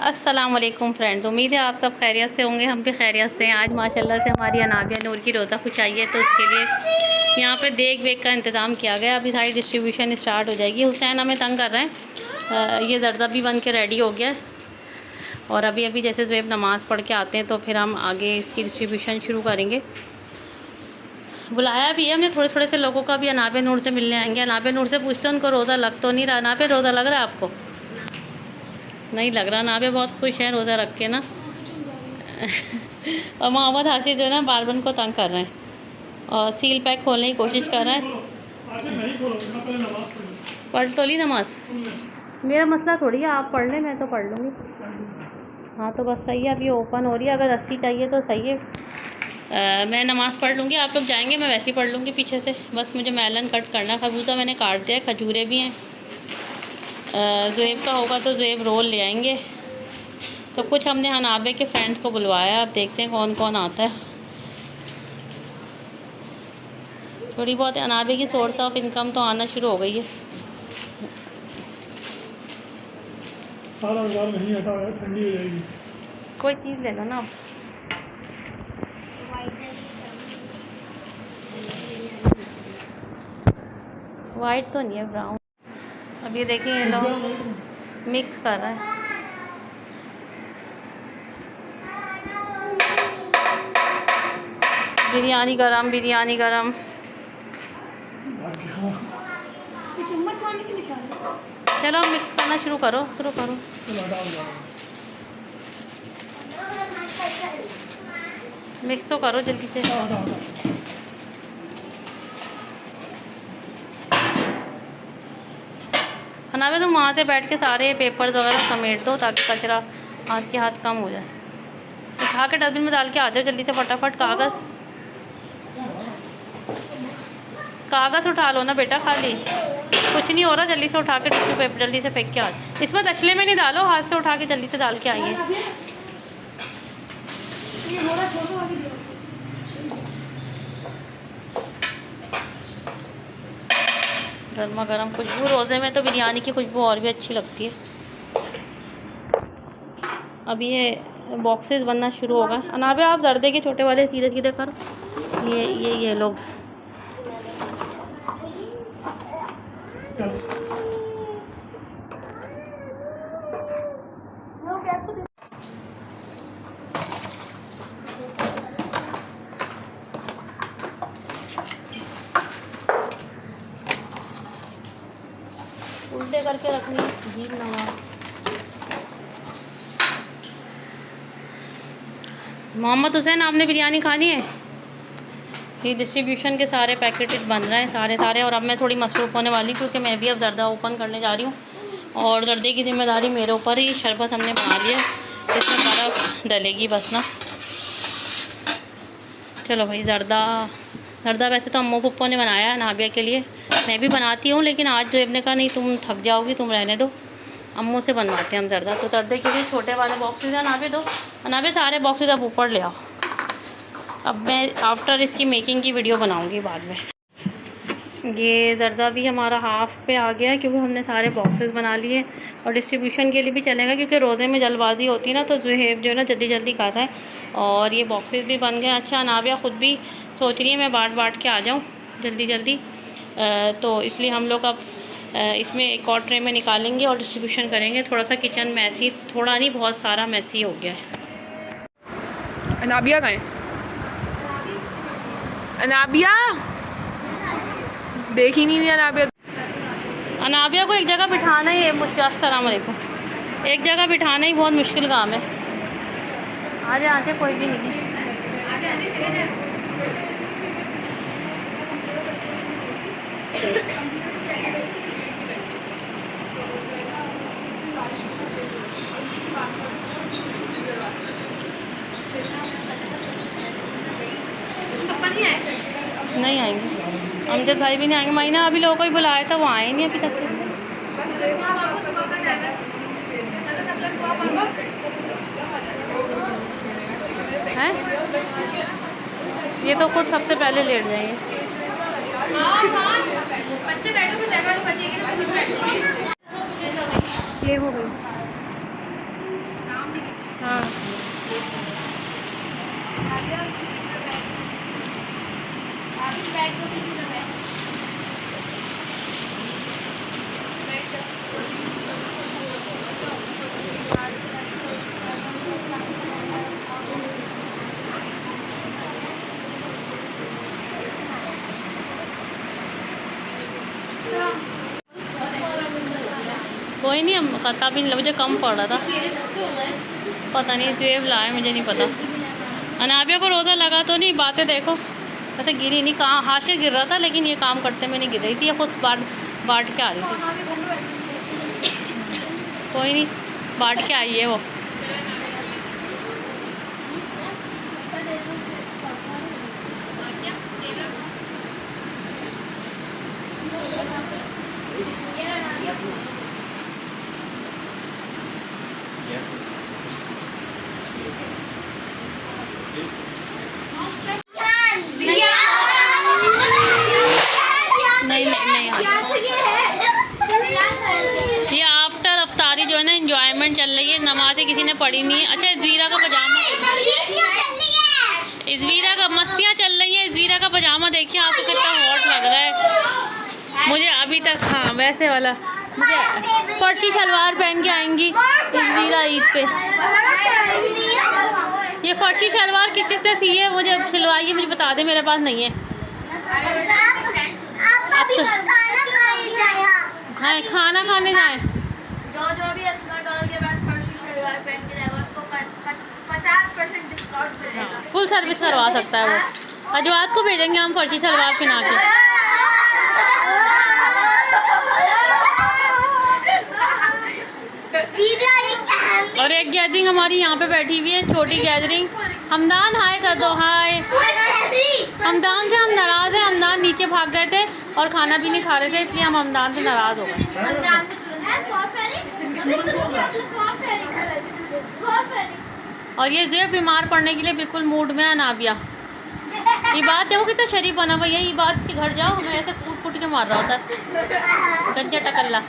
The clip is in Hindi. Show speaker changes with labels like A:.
A: अस्सलाम वालेकुम फ्रेंड्स, उम्मीद है आप सब खैरियत से होंगे। हम भी खैरियत से हैं। आज माशाल्लाह से हमारी अनाबिया नूर की रोज़ा कुछ आई है, तो उसके लिए यहाँ पे देख वेख का इंतज़ाम किया गया। अभी सारी डिस्ट्रीब्यूशन स्टार्ट हो जाएगी। हुसैन हमें तंग कर रहे हैं। ये जर्दा भी बन के रेडी हो गया और अभी अभी जैसे ज़ुएब नमाज़ पढ़ के आते हैं तो फिर हम आगे इसकी डिस्ट्रीब्यूशन शुरू करेंगे। बुलाया भी है हमने, थोड़े थोड़े से लोगों का भी अनाबिया नूर से मिलने आएंगे। अनाबिया नूर से पूछते हैं उनको रोज़ा लग तो नहीं रहा। अनाबिया रोज़ा लग रहा है आपको? नहीं लग रहा। नाबे बहुत खुश हैं रोज़ा रख के ना। और मोहम्मद हाशिद जो है ना बार बार को तंग कर रहे हैं और सील पैक खोलने की कोशिश कर रहे हैं। पढ़ तो ली नमाज। मेरा मसला थोड़ी है, आप पढ़ लें मैं तो पढ़ लूँगी। हाँ तो बस सही है, अभी ओपन हो रही है। अगर रस्सी चाहिए तो सही है। मैं नमाज़ पढ़ लूँगी, आप लोग जाएंगे मैं वैसे ही पढ़ लूँगी पीछे से। बस मुझे मेलन कट करना। खरबूजा मैंने काट दिया, खजूरें भी हैं। ज़ुएब का होगा तो ज़ुएब रोल ले आएंगे। तो कुछ हमने अनाबे के फ्रेंड्स को बुलवाया, अब देखते हैं कौन कौन आता है। थोड़ी बहुत अनाबे की सोर्स ऑफ इनकम तो आना शुरू हो गई है।
B: सारा बाजार नहीं हटा है, ठंडी हो जाएगी।
A: कोई चीज़ ले लो ना आप। वाइट तो नहीं है, ब्राउन। अब ये देखिए ये लोग मिक्स कर रहे हैं। बिरयानी गरम, बिरयानी गरम। चलो मिक्स करना शुरू करो, शुरू करो। मिक्स तो करो जल्दी से। अनाबे तुम वहाँ से बैठ के सारे पेपर्स वगैरह समेट दो ताकि कचरा हाथ के हाथ कम हो जाए। उठा के डस्टबिन में डाल के आ जाओ जल्दी से फटाफट। कागज़ उठा लो ना बेटा, खाली कुछ नहीं हो रहा। जल्दी से उठा के टिश्यू पेपर जल्दी से फेंक के आ जाओ। इसमें तसले में नहीं डालो, हाथ से उठा के जल्दी से डाल के आइए। गर्मा गर्म खुशबू। रोज़े में तो बिरयानी की खुशबू और भी अच्छी लगती है। अभी ये बॉक्सेस बनना शुरू होगा। अनाबे आप दर्दे के छोटे वाले सीधे सीधे करो। ये लोग उल्टे करके रखनी घी नवा। मोहम्मद हुसैन आपने बिरयानी खानी है? ये डिस्ट्रीब्यूशन के सारे पैकेट बन रहे हैं सारे। और अब मैं थोड़ी मसरूफ़ होने वाली क्योंकि मैं भी अब जर्दा ओपन करने जा रही हूँ और जर्दे की ज़िम्मेदारी मेरे ऊपर ही। शरबत हमने बना लिया, इसमें बर्फ़ डलेगी बस ना। चलो भाई जर्दा वैसे तो अम्मू पप्पो ने बनाया है अनाबिया के लिए। मैं भी बनाती हूँ लेकिन आज ज़ुएब ने कहा नहीं तुम थक जाओगी, तुम रहने दो, अम्मू से बनवाते हैं हम जर्दा। तो जर्दे के लिए छोटे वाले बॉक्सेस हैं। अनाबे सारे बॉक्सेस अब ऊपर ले आओ। अब मैं आफ्टर इसकी मेकिंग की वीडियो बनाऊंगी बाद में। ये जर्दा भी हमारा हाफ़ पे आ गया है क्योंकि हमने सारे बॉक्सेस बना लिए और डिस्ट्रीब्यूशन के लिए भी चलेगा क्योंकि रोज़े में जल्दबाजी होती है ना, तो ज़ुएब जो है ना जल्दी जल्दी कर रहा है। और ये बॉक्सेस भी बन गए। अच्छा अनाबिया ख़ुद भी सोच रही है मैं बाँट के आ जाऊँ जल्दी जल्दी। तो इसलिए हम लोग अब इसमें एक और ट्रे में निकालेंगे और डिस्ट्रीब्यूशन करेंगे। थोड़ा सा किचन मैसी, थोड़ा नहीं बहुत सारा मैसी हो गया है।
C: अनाबिया कहाँ है? अनाबिया देख ही नहीं दिया।
A: अनाबिया को एक जगह बिठाना ही मुश्किल। अस्सलाम वालेकुम। एक जगह बिठाना ही बहुत मुश्किल काम है। आजे कोई भी नहीं। नहीं आएंगे, अमजद भाई भी नहीं आएंगे। महीना अभी लोगों को ही बुलाया था, वो आए नहीं अभी तक। हैं ये तो खुद सबसे पहले लेट जाएंगे। बच्चे बैठो तो जगह तो बचेगी ना। ये हो गई। कोई नहीं, हम खाता भी नहीं, मुझे कम पड़ रहा था, पता नहीं जेब लाए, मुझे नहीं पता। अनाबिया को रोज़ा लगा तो नहीं, बातें देखो, वैसे गिरी नहीं, कहाँ हाथ से गिर रहा था, लेकिन ये काम करते में नहीं गिर रही थी, ये खुद बांट के आ रही थी। कोई नहीं, बांट के आई है वो। नहीं ये आफ्टर अफ्तारी जो है ना एंजॉयमेंट चल रही है, नमाज़ें किसी ने पढ़ी नहीं है। अच्छा इज़वीरा का पजामा, इज़वीरा का मस्तियाँ चल रही हैं। इज़वीरा का पजामा देखिए आपको कितना हॉट लग रहा है मुझे अभी तक। हाँ वैसे वाला, मुझे फर्शी शलवार पहन के आएंगी इज़वीरा ईद पे। ये फर्शी शलवार किससे सी है, मुझे सिलवाइए, मुझे बता दे, मेरे पास नहीं है। हाँ खाना खाने जाए,
C: जो भी अस्मा डॉल के बाद फर्शी शलवार पहन के जाएगा उसको 50% डिस्काउंट मिलेगा।
A: फुल सर्विस करवा सकता है वो। अजवात को भेजेंगे हम फर्शी शलवार पहना के। और एक गैदरिंग हमारी यहाँ पे बैठी हुई है, छोटी गैदरिंग। हमदान हाय कर दो, हाय। हमदान से हम नाराज़ हैं, हमदान नीचे भाग गए थे और खाना भी नहीं खा रहे थे, इसलिए हम हमदान से नाराज़ हो गए। और ये जो बीमार पड़ने के लिए बिल्कुल मूड में है नाबिया। ये बात देखो कितना शरीफ बना भैया, ये बात के घर जाओ हमें ऐसे कूट कूट के मार रहा होता है, गंजा टकल्ला।